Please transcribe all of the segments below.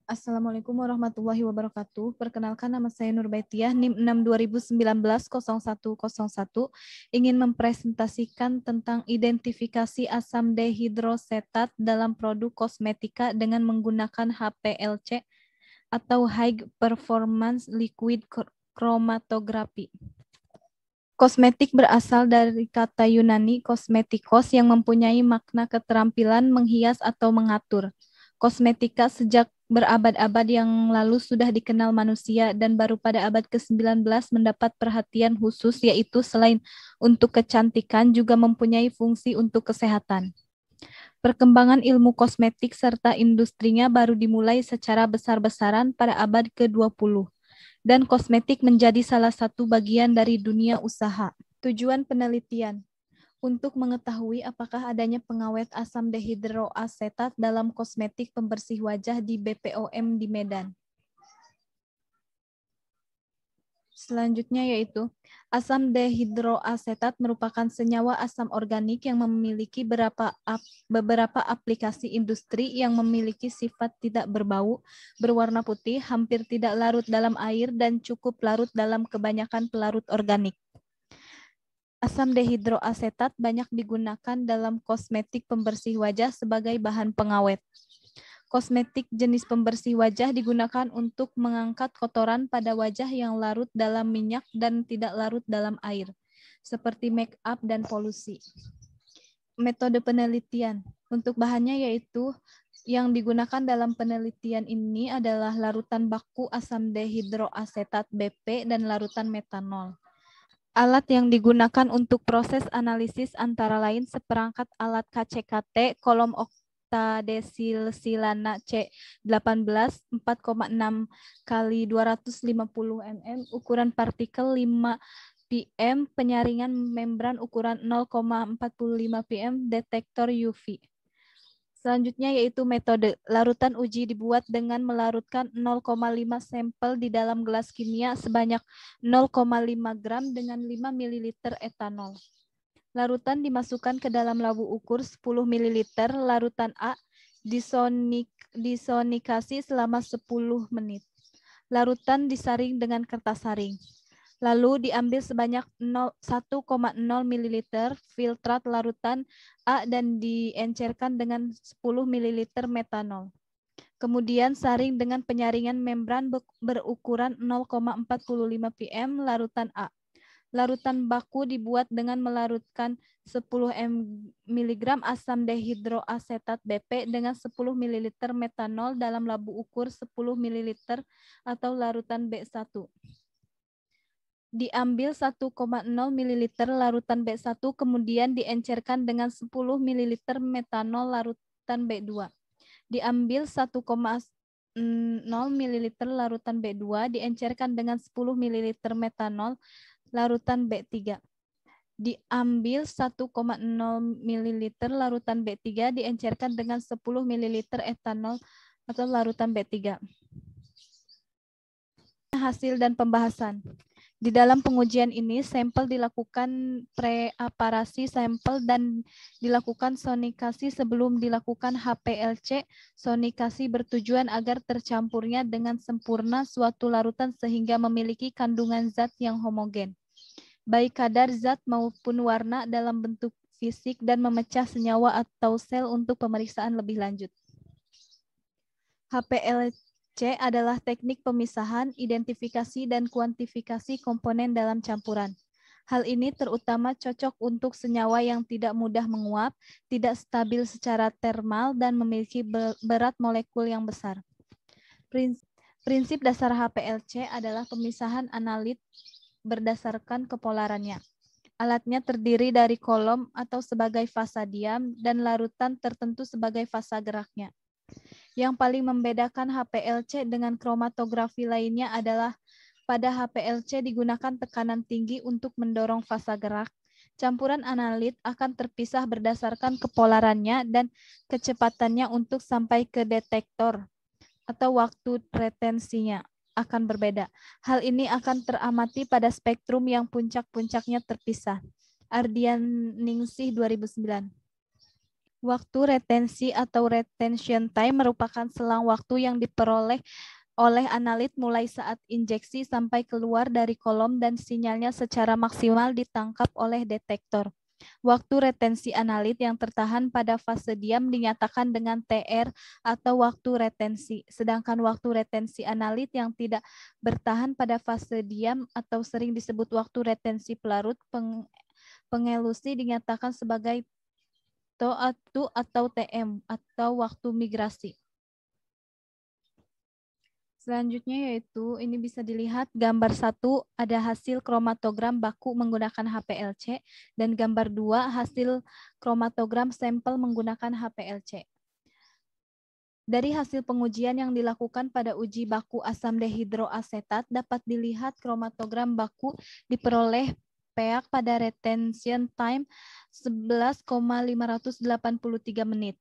Assalamualaikum warahmatullahi wabarakatuh. Perkenalkan, nama saya Nurbaitiah, NIM 6 2019 0101, ingin mempresentasikan tentang identifikasi asam dehidrosetat dalam produk kosmetika dengan menggunakan HPLC atau High Performance Liquid Chromatography. Kosmetik berasal dari kata Yunani kosmetikos yang mempunyai makna keterampilan menghias atau mengatur. Kosmetika sejak berabad-abad yang lalu sudah dikenal manusia dan baru pada abad ke-19 mendapat perhatian khusus, yaitu selain untuk kecantikan juga mempunyai fungsi untuk kesehatan. Perkembangan ilmu kosmetik serta industrinya baru dimulai secara besar-besaran pada abad ke-20 dan kosmetik menjadi salah satu bagian dari dunia usaha. Tujuan penelitian untuk mengetahui apakah adanya pengawet asam dehidroasetat dalam kosmetik pembersih wajah di BPOM di Medan. Selanjutnya yaitu asam dehidroasetat merupakan senyawa asam organik yang memiliki beberapa aplikasi industri yang memiliki sifat tidak berbau, berwarna putih, hampir tidak larut dalam air, dan cukup larut dalam kebanyakan pelarut organik. Asam dehidroasetat banyak digunakan dalam kosmetik pembersih wajah sebagai bahan pengawet. Kosmetik jenis pembersih wajah digunakan untuk mengangkat kotoran pada wajah yang larut dalam minyak dan tidak larut dalam air, seperti make up dan polusi. Metode penelitian untuk bahannya yaitu yang digunakan dalam penelitian ini adalah larutan baku asam dehidroasetat BP dan larutan metanol. Alat yang digunakan untuk proses analisis antara lain seperangkat alat KCKT kolom oktadesilsilana C18 4,6 kali 250 mm, ukuran partikel 5 pm, penyaringan membran ukuran 0,45 pm, detektor UV. Selanjutnya yaitu metode larutan uji dibuat dengan melarutkan 0,5 sampel di dalam gelas kimia sebanyak 0,5 gram dengan 5 ml etanol. Larutan dimasukkan ke dalam labu ukur 10 ml, larutan A disonikasi selama 10 menit. Larutan disaring dengan kertas saring. Lalu diambil sebanyak 1,0 ml filtrat larutan A dan diencerkan dengan 10 ml metanol. Kemudian saring dengan penyaringan membran berukuran 0,45 pm larutan A. Larutan baku dibuat dengan melarutkan 10 mg asam dehidroasetat BP dengan 10 ml metanol dalam labu ukur 10 ml atau larutan B1. Diambil 1,0 ml larutan B1, kemudian diencerkan dengan 10 ml metanol larutan B2. Diambil 1,0 ml larutan B2, diencerkan dengan 10 ml metanol larutan B3. Diambil 1,0 ml larutan B3, diencerkan dengan 10 ml etanol atau larutan B3. Hasil dan pembahasan. Di dalam pengujian ini, sampel dilakukan preaparasi sampel dan dilakukan sonikasi sebelum dilakukan HPLC. Sonikasi bertujuan agar tercampurnya dengan sempurna suatu larutan sehingga memiliki kandungan zat yang homogen, baik kadar zat maupun warna dalam bentuk fisik, dan memecah senyawa atau sel untuk pemeriksaan lebih lanjut. HPLC adalah teknik pemisahan, identifikasi, dan kuantifikasi komponen dalam campuran. Hal ini terutama cocok untuk senyawa yang tidak mudah menguap, tidak stabil secara termal, dan memiliki berat molekul yang besar. Prinsip dasar HPLC adalah pemisahan analit berdasarkan kepolarannya. Alatnya terdiri dari kolom atau sebagai fasa diam dan larutan tertentu sebagai fasa geraknya. Yang paling membedakan HPLC dengan kromatografi lainnya adalah pada HPLC digunakan tekanan tinggi untuk mendorong fasa gerak. Campuran analit akan terpisah berdasarkan kepolarannya dan kecepatannya untuk sampai ke detektor atau waktu retensinya akan berbeda. Hal ini akan teramati pada spektrum yang puncak-puncaknya terpisah. Ardian Ningsih 2009. Waktu retensi atau retention time merupakan selang waktu yang diperoleh oleh analit mulai saat injeksi sampai keluar dari kolom dan sinyalnya secara maksimal ditangkap oleh detektor. Waktu retensi analit yang tertahan pada fase diam dinyatakan dengan TR atau waktu retensi. Sedangkan waktu retensi analit yang tidak bertahan pada fase diam atau sering disebut waktu retensi pelarut pengelusi dinyatakan sebagai TO atau TM atau waktu migrasi. Selanjutnya yaitu ini bisa dilihat gambar 1 ada hasil kromatogram baku menggunakan HPLC dan gambar 2 hasil kromatogram sampel menggunakan HPLC. Dari hasil pengujian yang dilakukan pada uji baku asam dehidroasetat dapat dilihat kromatogram baku diperoleh peak pada retention time 11,583 menit.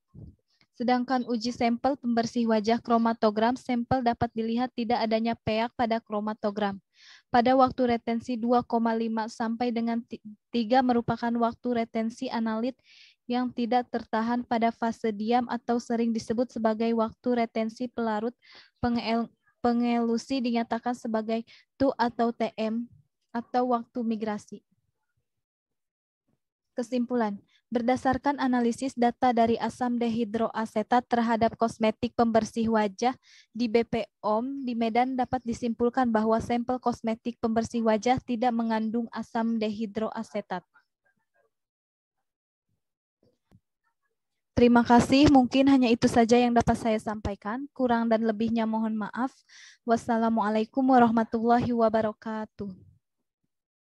Sedangkan uji sampel pembersih wajah kromatogram, sampel dapat dilihat tidak adanya peak pada kromatogram. Pada waktu retensi 2,5 sampai dengan 3 merupakan waktu retensi analit yang tidak tertahan pada fase diam atau sering disebut sebagai waktu retensi pelarut. Pengelusi dinyatakan sebagai TU atau TM atau waktu migrasi. Kesimpulan, berdasarkan analisis data dari asam dehidroasetat terhadap kosmetik pembersih wajah di BPOM di Medan dapat disimpulkan bahwa sampel kosmetik pembersih wajah tidak mengandung asam dehidroasetat. Terima kasih, mungkin hanya itu saja yang dapat saya sampaikan. Kurang dan lebihnya mohon maaf. Wassalamualaikum warahmatullahi wabarakatuh.